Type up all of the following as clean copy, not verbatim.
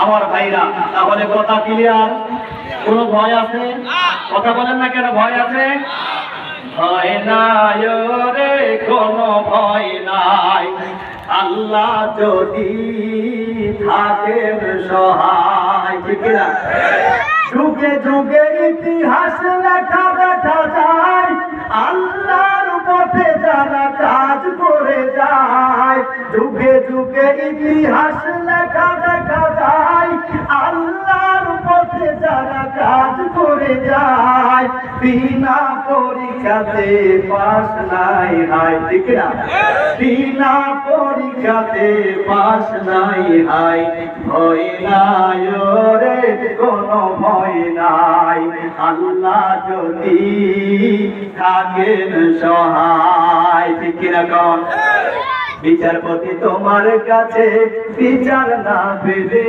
আমার ভাইরা, তাহলে কথা ক্লিয়ার? কোনো ভয় আছে? কথা বলেন না কেন, ভয় আছে? ভয় নাই রে, কোনো ভয় নাই, আল্লাহ যদি থাকেন সহায়। ঠিক না? যুগে যুগে ইতিহাস লেখা দেখা যায়, আল্লাহর পথে যারা কাজ করে যায়। যুগে যুগে ইতিহাস লেখা দেখা যায়, আল্লাহর পথে যারা কাজ করে যায়। বিনা পরীক্ষাতে পাস নাই হাই। ঠিক না? বিনা পরীক্ষাতে পাস নাই হাই। ভয় নাই রে, কোনো ভয় নাই, আল্লাহ যদি থাকেন সহায়। ঠিক কিনা কন? বিচারপতি তোমার কাছে বিচার না পেলে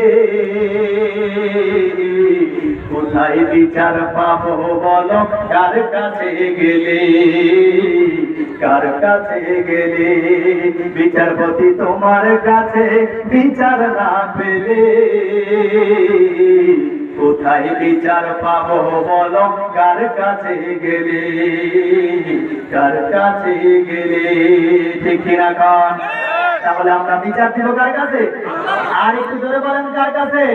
কোথায় বিচার পাবো বলো? কার কাছে গেলে, কার কাছে গেলে? বিচারপতি তোমার কাছে বিচার না পেলে কোথায় বিচার পাবো বলো? কার কাছে গেলে, কার কাছে গেলে? ঠিক কিনা কন? তাহলে আমরা বিচার দিব কার কাছে? আর একটু জোরে বলেন, কার কাছে?